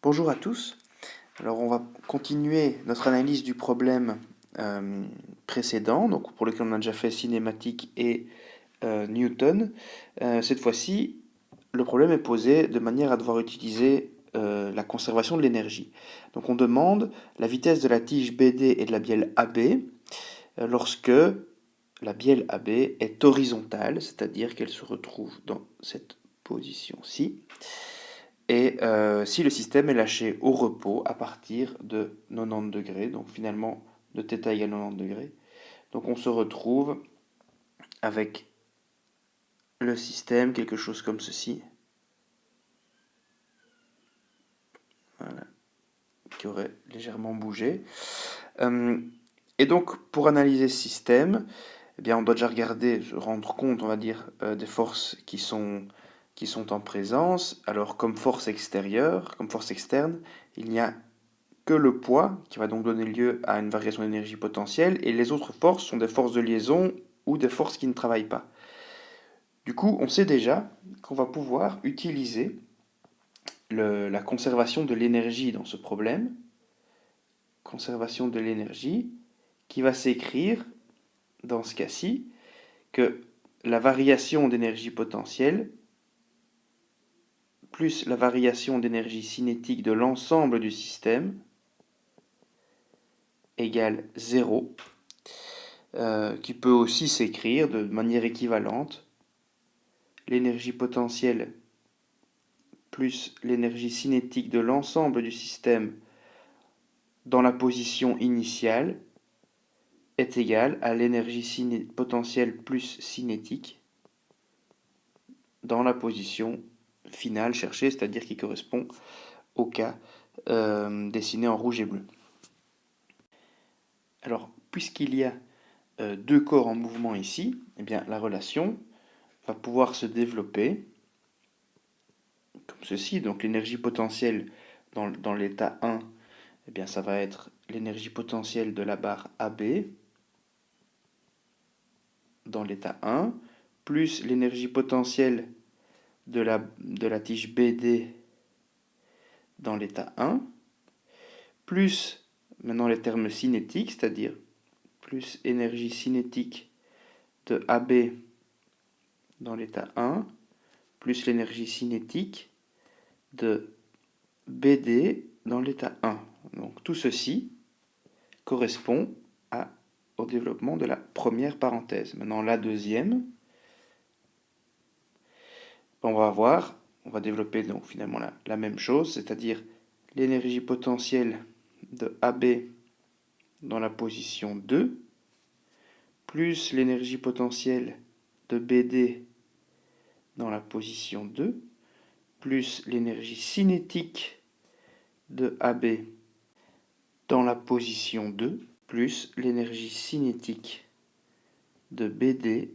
Bonjour à tous. Alors on va continuer notre analyse du problème précédent, donc pour lequel on a déjà fait cinématique et Newton. Cette fois-ci, le problème est posé de manière à devoir utiliser la conservation de l'énergie. Donc on demande la vitesse de la tige BD et de la bielle AB lorsque la bielle AB est horizontale, c'est-à-dire qu'elle se retrouve dans cette position-ci. Et si le système est lâché au repos à partir de 90 degrés, donc finalement de θ égale 90 degrés, donc on se retrouve avec le système, quelque chose comme ceci, voilà, qui aurait légèrement bougé. Et donc pour analyser ce système, eh bien, on doit déjà regarder, se rendre compte, on va dire, des forces qui sont en présence. Alors comme force extérieure, comme force externe, il n'y a que le poids, qui va donc donner lieu à une variation d'énergie potentielle, et les autres forces sont des forces de liaison ou des forces qui ne travaillent pas. Du coup, on sait déjà qu'on va pouvoir utiliser la conservation de l'énergie dans ce problème, conservation de l'énergie, qui va s'écrire, dans ce cas-ci, que la variation d'énergie potentielle plus la variation d'énergie cinétique de l'ensemble du système égale 0, qui peut aussi s'écrire de manière équivalente. L'énergie potentielle plus l'énergie cinétique de l'ensemble du système dans la position initiale est égale à l'énergie potentielle plus cinétique dans la position finale cherchée, c'est-à-dire qui correspond au cas dessiné en rouge et bleu. Alors, puisqu'il y a deux corps en mouvement ici, eh bien, la relation va pouvoir se développer comme ceci. Donc l'énergie potentielle dans l'état 1, eh bien, ça va être l'énergie potentielle de la barre AB dans l'état 1, plus l'énergie potentielle de la tige BD dans l'état 1, plus maintenant les termes cinétiques, c'est-à-dire plus énergie cinétique de AB dans l'état 1, plus l'énergie cinétique de BD dans l'état 1. Donc tout ceci correspond au développement de la première parenthèse. Maintenant la deuxième, on va développer donc finalement la même chose, c'est-à-dire l'énergie potentielle de AB dans la position 2, plus l'énergie potentielle de BD dans la position 2, plus l'énergie cinétique de AB dans la position 2, plus l'énergie cinétique de BD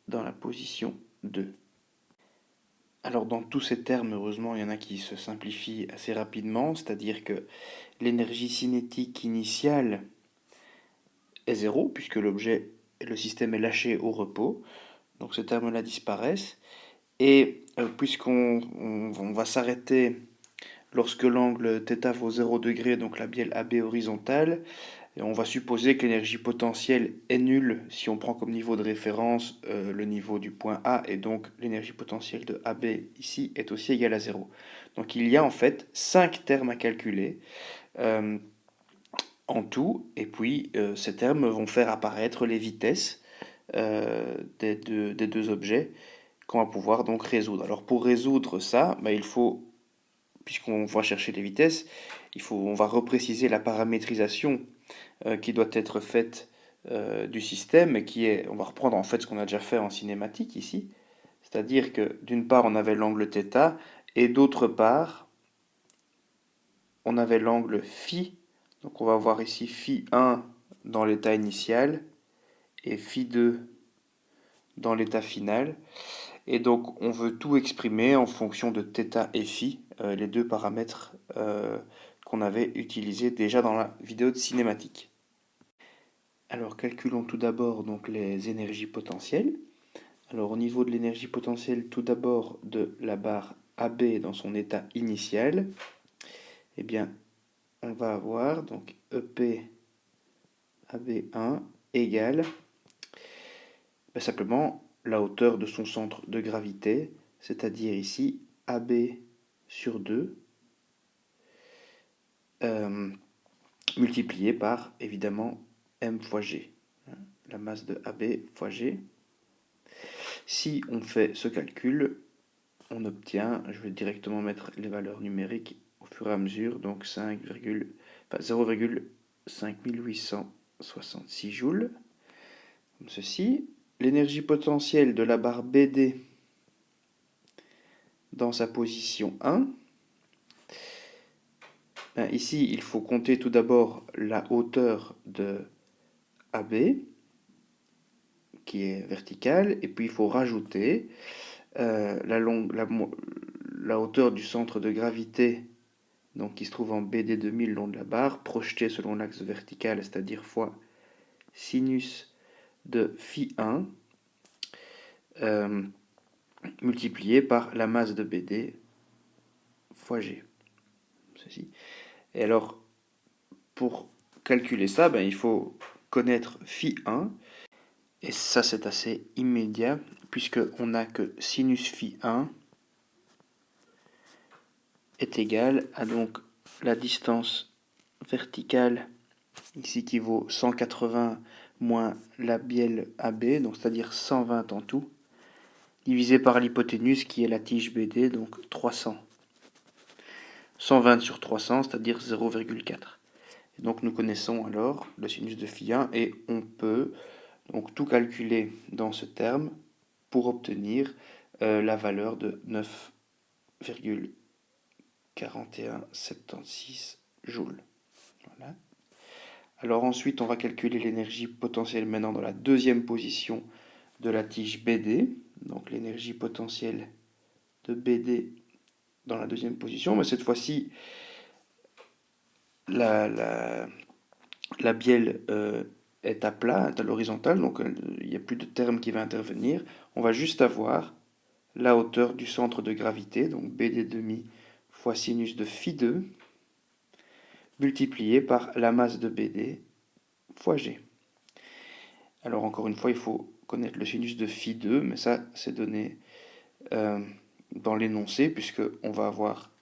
dans la position 2. Alors dans tous ces termes, heureusement, il y en a qui se simplifient assez rapidement, c'est-à-dire que l'énergie cinétique initiale est 0, puisque le système est lâché au repos, donc ces termes-là disparaissent, et puisqu'on va s'arrêter lorsque l'angle θ vaut 0 degré, donc la bielle AB horizontale, et on va supposer que l'énergie potentielle est nulle si on prend comme niveau de référence le niveau du point A, et donc l'énergie potentielle de AB ici est aussi égale à 0. Donc il y a en fait 5 termes à calculer en tout, et puis ces termes vont faire apparaître les vitesses des deux objets qu'on va pouvoir donc résoudre. Alors pour résoudre ça, il faut, puisqu'on va chercher les vitesses, on va repréciser la paramétrisation qui doit être faite du système, qui est, on va reprendre en fait ce qu'on a déjà fait en cinématique ici, c'est-à-dire que d'une part on avait l'angle θ, et d'autre part on avait l'angle φ, donc on va voir ici φ1 dans l'état initial, et φ2 dans l'état final, et donc on veut tout exprimer en fonction de θ et φ, les deux paramètres qu'on avait utilisés déjà dans la vidéo de cinématique. Alors calculons tout d'abord donc les énergies potentielles. Alors au niveau de l'énergie potentielle, tout d'abord de la barre AB dans son état initial, eh bien, on va avoir donc EP AB1 égale simplement la hauteur de son centre de gravité, c'est-à-dire ici AB sur 2, multiplié par, évidemment, M fois G, la masse de AB fois G. Si on fait ce calcul, on obtient, je vais directement mettre les valeurs numériques au fur et à mesure, donc 0,5866 joules, comme ceci. L'énergie potentielle de la barre BD dans sa position 1. Ici, il faut compter tout d'abord la hauteur de AB, qui est verticale, et puis il faut rajouter la hauteur du centre de gravité, donc qui se trouve en BD 2000 le long de la barre, projetée selon l'axe vertical, c'est-à-dire fois sinus de phi1, multiplié par la masse de BD fois G. Ceci. Et alors, pour calculer ça, il faut connaître phi1, et ça c'est assez immédiat, puisqu'on n'a que sinus phi1 est égal à donc la distance verticale, ici qui vaut 180 moins la bielle AB, donc c'est-à-dire 120 en tout, divisé par l'hypoténuse qui est la tige BD, donc 300. 120 sur 300, c'est-à-dire 0,4. Donc nous connaissons alors le sinus de phi1 et on peut donc tout calculer dans ce terme pour obtenir la valeur de 9,4176 joules. Voilà. Alors ensuite, on va calculer l'énergie potentielle maintenant dans la deuxième position de la tige BD. Donc l'énergie potentielle de BD dans la deuxième position. Mais cette fois-ci, la bielle est à plat, est à l'horizontale, donc il n'y a plus de terme qui va intervenir. On va juste avoir la hauteur du centre de gravité, donc BD demi fois sinus de phi2, multiplié par la masse de BD fois G. Alors encore une fois, il faut connaître le sinus de phi2, mais ça c'est donné dans l'énoncé, puisqu'on va avoir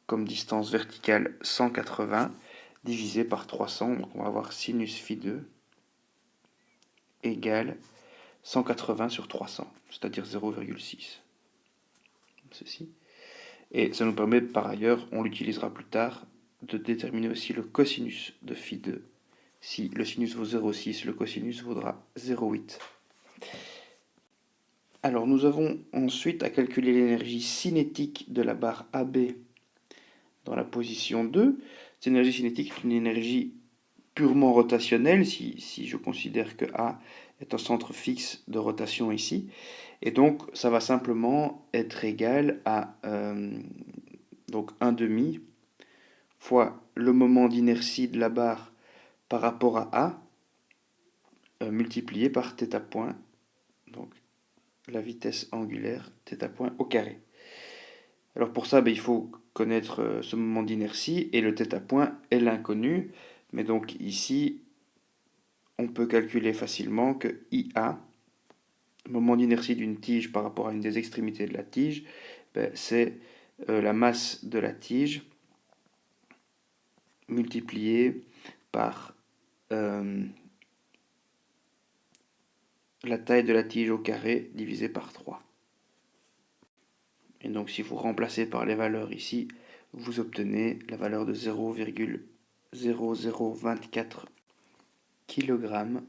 comme distance verticale 180 divisé par 300, donc on va avoir sinus phi2 égale 180 sur 300, c'est-à-dire 0,6. Ceci. Et ça nous permet par ailleurs, on l'utilisera plus tard, de déterminer aussi le cosinus de phi2. Si le sinus vaut 0,6, le cosinus vaudra 0,8. Alors nous avons ensuite à calculer l'énergie cinétique de la barre AB dans la position 2. Cette énergie cinétique est une énergie purement rotationnelle, si je considère que A est un centre fixe de rotation ici. Et donc ça va simplement être égal à donc 1 demi fois le moment d'inertie de la barre par rapport à A, multiplié par θ point, donc la vitesse angulaire θ point au carré. Alors pour ça, il faut connaître ce moment d'inertie, et le θ point est l'inconnu, mais donc ici, on peut calculer facilement que IA, moment d'inertie d'une tige par rapport à une des extrémités de la tige, c'est la masse de la tige multipliée par la taille de la tige au carré divisé par 3. Et donc si vous remplacez par les valeurs ici, vous obtenez la valeur de 0,0024 kg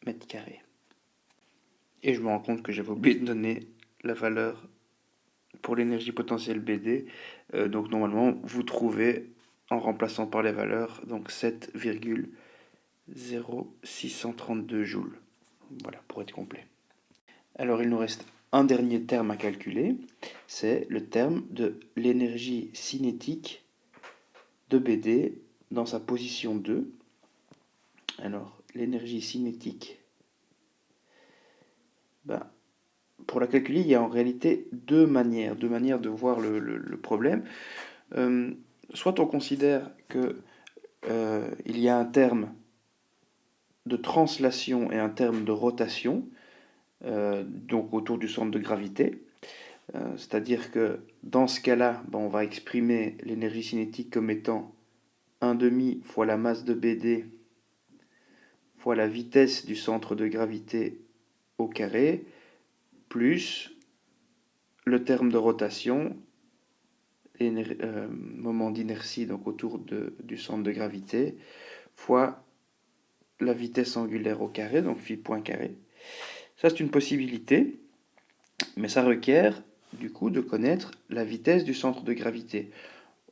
mètre carré. Et je me rends compte que j'avais oublié de donner la valeur pour l'énergie potentielle BD. Donc normalement, vous trouvez, en remplaçant par les valeurs, donc 7,0632 joules. Voilà, pour être complet. Alors il nous reste un dernier terme à calculer, c'est le terme de l'énergie cinétique de BD dans sa position 2. Alors, l'énergie cinétique, pour la calculer, il y a en réalité deux manières de voir le problème. soit on considère que il y a un terme de translation et un terme de rotation, donc autour du centre de gravité. C'est-à-dire que dans ce cas-là, on va exprimer l'énergie cinétique comme étant 1,5 fois la masse de BD fois la vitesse du centre de gravité au carré, plus le terme de rotation, moment d'inertie donc autour du centre de gravité, fois la vitesse angulaire au carré, donc phi point carré. Ça, c'est une possibilité, mais ça requiert du coup de connaître la vitesse du centre de gravité.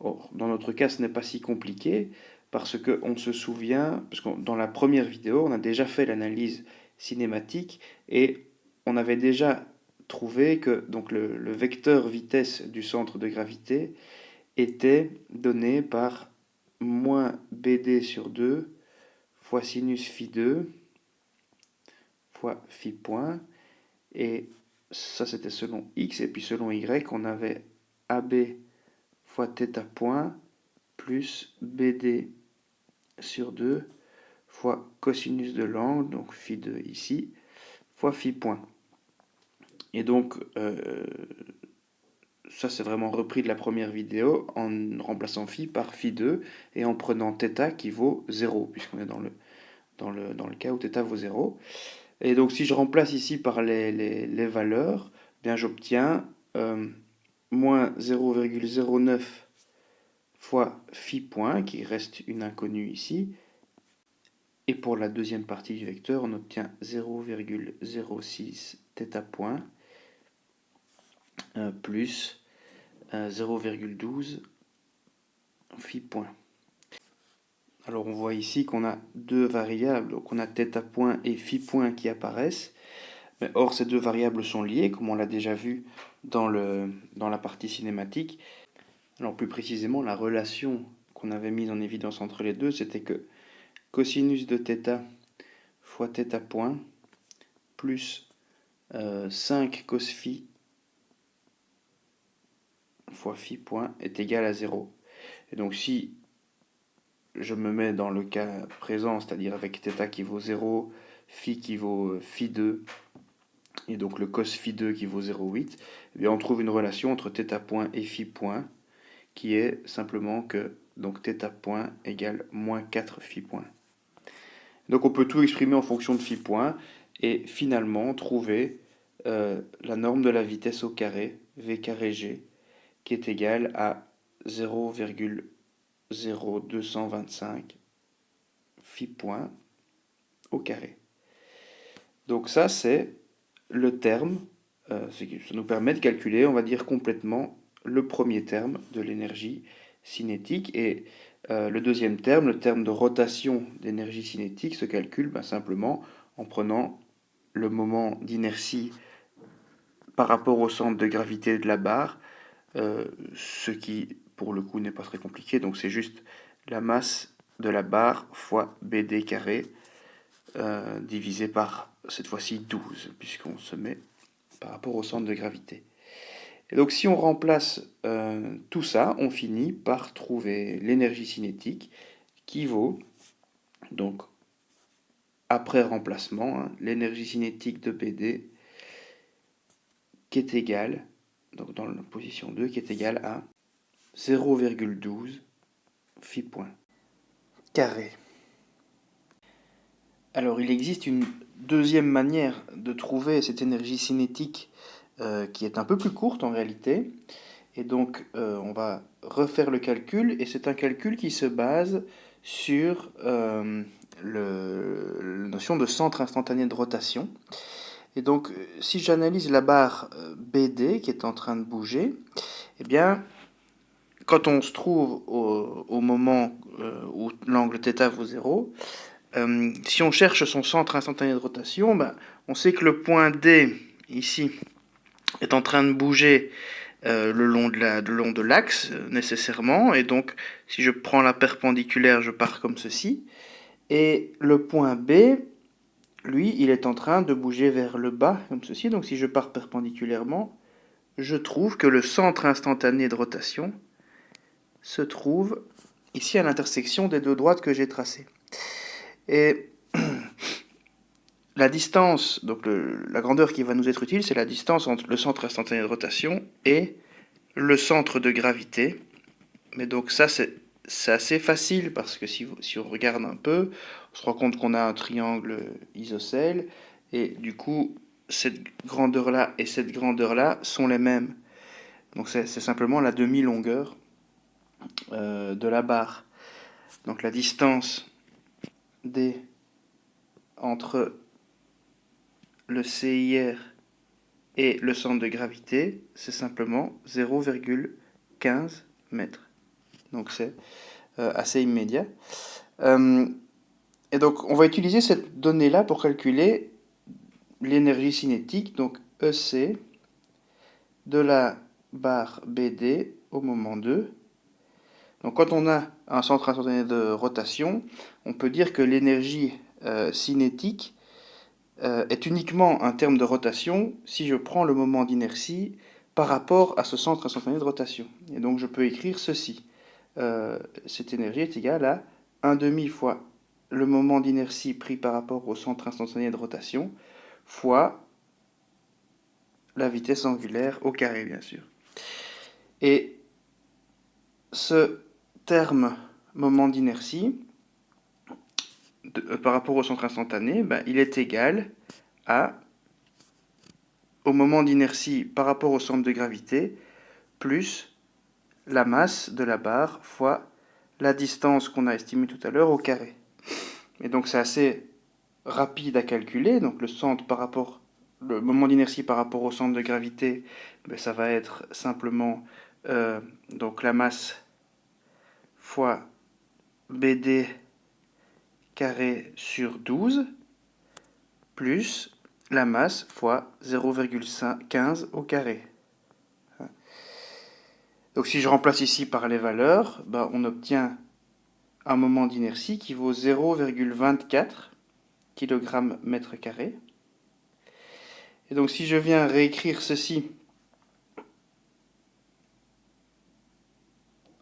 Or, dans notre cas, ce n'est pas si compliqué, parce qu'on se souvient, parce que dans la première vidéo, on a déjà fait l'analyse cinématique, et on avait déjà trouvé que donc le vecteur vitesse du centre de gravité était donné par moins BD sur 2 fois sinus phi 2 fois phi point, et ça c'était selon x, et puis selon y, on avait AB fois θ point plus BD sur 2 fois cosinus de l'angle, donc phi 2 ici, fois phi point. Et donc, ça c'est vraiment repris de la première vidéo en remplaçant phi par phi 2 et en prenant θ qui vaut 0, puisqu'on est dans le cas où θ vaut 0. Et donc si je remplace ici par les valeurs, bien j'obtiens moins 0,09 fois phi point, qui reste une inconnue ici. Et pour la deuxième partie du vecteur, on obtient 0,06 θ point plus 0,12 phi point. Alors on voit ici qu'on a deux variables, donc on a θ point et phi point qui apparaissent. Mais or, ces deux variables sont liées, comme on l'a déjà vu dans la partie cinématique. Alors plus précisément, la relation qu'on avait mise en évidence entre les deux, c'était que cosinus de θ fois θ point plus 5 cos phi fois phi point est égal à 0. Et donc si je me mets dans le cas présent, c'est-à-dire avec θ qui vaut 0, phi qui vaut phi 2, et donc le cos phi 2 qui vaut 0,8, eh bien on trouve une relation entre θ point et phi point, qui est simplement que donc θ point égale moins 4 phi point. Donc on peut tout exprimer en fonction de phi point, et finalement trouver la norme de la vitesse au carré, v carré g, qui est égale à 0,0225 phi point au carré. Donc ça, c'est le terme, ça nous permet de calculer, on va dire, complètement le premier terme de l'énergie cinétique. Et le deuxième terme, le terme de rotation d'énergie cinétique, se calcule simplement en prenant le moment d'inertie par rapport au centre de gravité de la barre, ce qui, pour le coup, n'est pas très compliqué. Donc c'est juste la masse de la barre fois BD carré, divisé par, cette fois-ci, 12, puisqu'on se met par rapport au centre de gravité. Et donc si on remplace tout ça, on finit par trouver l'énergie cinétique qui vaut, donc après remplacement, l'énergie cinétique de BD qui est égale, donc dans la position 2, qui est égale à 0,12 phi point carré. Alors il existe une deuxième manière de trouver cette énergie cinétique qui est un peu plus courte en réalité. Et donc on va refaire le calcul, et c'est un calcul qui se base sur la notion de centre instantané de rotation. Et donc si j'analyse la barre BD qui est en train de bouger, eh bien quand on se trouve au moment où l'angle θ vaut 0, si on cherche son centre instantané de rotation, on sait que le point D, ici, est en train de bouger le long de l'axe, nécessairement. Et donc, si je prends la perpendiculaire, je pars comme ceci. Et le point B, lui, il est en train de bouger vers le bas, comme ceci. Donc, si je pars perpendiculairement, je trouve que le centre instantané de rotation se trouve ici à l'intersection des deux droites que j'ai tracées. Et la distance, donc la grandeur qui va nous être utile, c'est la distance entre le centre instantané de rotation et le centre de gravité. Mais donc ça, c'est assez facile parce que si on regarde un peu, on se rend compte qu'on a un triangle isocèle et du coup, cette grandeur-là et cette grandeur-là sont les mêmes. Donc c'est simplement la demi-longueur de la barre. Donc la distance D entre le CIR et le centre de gravité, c'est simplement 0,15 mètres. Donc c'est assez immédiat. Et donc on va utiliser cette donnée-là pour calculer l'énergie cinétique, donc EC de la barre BD au moment 2. Donc quand on a un centre instantané de rotation, on peut dire que l'énergie cinétique est uniquement un terme de rotation si je prends le moment d'inertie par rapport à ce centre instantané de rotation. Et donc je peux écrire ceci. Cette énergie est égale à 1/2 fois le moment d'inertie pris par rapport au centre instantané de rotation fois la vitesse angulaire au carré, bien sûr. Et ce terme moment d'inertie, par rapport au centre instantané, il est égal au moment d'inertie par rapport au centre de gravité, plus la masse de la barre fois la distance qu'on a estimée tout à l'heure au carré. Et donc c'est assez rapide à calculer. Donc le moment d'inertie par rapport au centre de gravité, ça va être simplement donc la masse fois BD carré sur 12 plus la masse fois 0,15 au carré. Donc si je remplace ici par les valeurs, on obtient un moment d'inertie qui vaut 0,24 kg mètre carré. Et donc si je viens réécrire ceci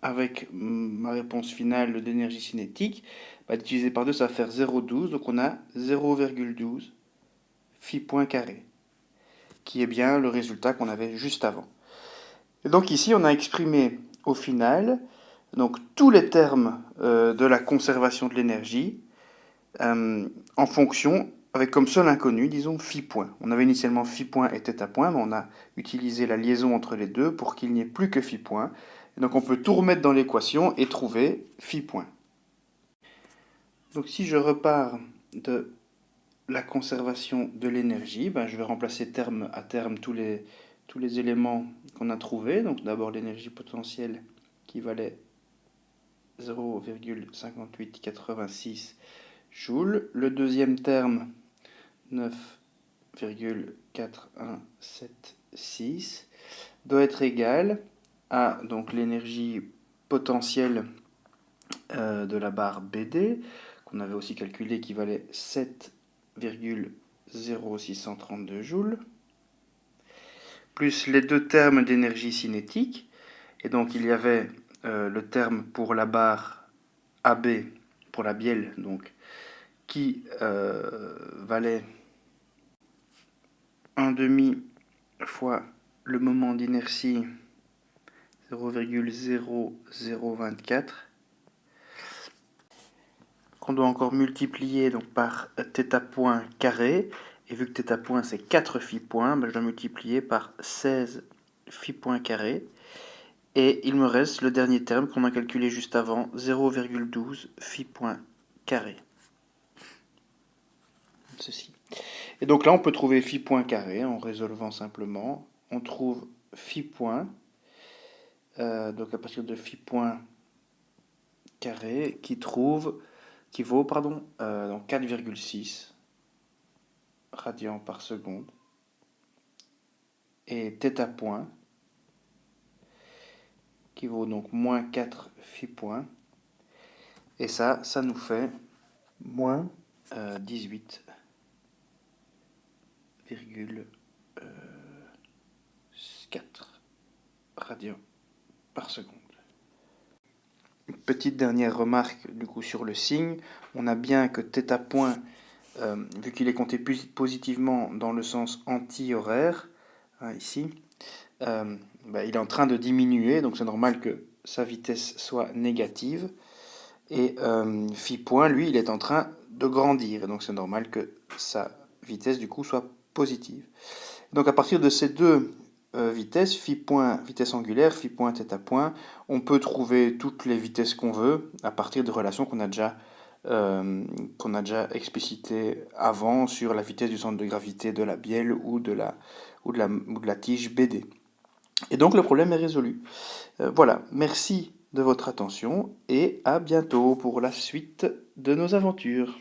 avec ma réponse finale d'énergie cinétique, divisé par 2, ça va faire 0,12. Donc on a 0,12 phi point carré, qui est bien le résultat qu'on avait juste avant. Et donc ici, on a exprimé au final donc, tous les termes de la conservation de l'énergie en fonction, avec comme seul inconnu, disons, phi point. On avait initialement phi point et θ point, mais on a utilisé la liaison entre les deux pour qu'il n'y ait plus que phi point. Et donc on peut tout remettre dans l'équation et trouver phi point. Donc si je repars de la conservation de l'énergie, je vais remplacer terme à terme tous les éléments qu'on a trouvés. Donc d'abord l'énergie potentielle qui valait 0,5886 joules. Le deuxième terme, 9,4176, doit être égal à donc l'énergie potentielle de la barre BD, qu'on avait aussi calculé, qui valait 7,0632 joules, plus les deux termes d'énergie cinétique. Et donc il y avait le terme pour la barre AB, pour la bielle, donc, qui valait 1/2 fois le moment d'inertie 0,0024, qu'on doit encore multiplier donc, par θ point carré. Et vu que θ point c'est 4 phi points, je dois multiplier par 16 phi point carré. Et il me reste le dernier terme qu'on a calculé juste avant, 0,12 phi point carré. Ceci. Et donc là, on peut trouver phi point carré en résolvant simplement. On trouve phi point, donc à partir de phi point carré, qui vaut donc 4,6 radians par seconde. Et θ point, qui vaut donc moins 4 phi point. Et ça nous fait moins 18,4 radians par seconde. petite dernière remarque du coup sur le signe. On a bien que θ point, vu qu'il est compté positivement dans le sens anti-horaire, hein, ici, il est en train de diminuer, donc c'est normal que sa vitesse soit négative. Et phi point, lui, il est en train de grandir, et donc c'est normal que sa vitesse du coup soit positive. Donc à partir de ces deux vitesses, phi point vitesse angulaire, phi point θ point, on peut trouver toutes les vitesses qu'on veut à partir de relations qu'on a déjà explicitées avant sur la vitesse du centre de gravité de la bielle ou de la tige BD. Et donc le problème est résolu. Voilà, merci de votre attention et à bientôt pour la suite de nos aventures.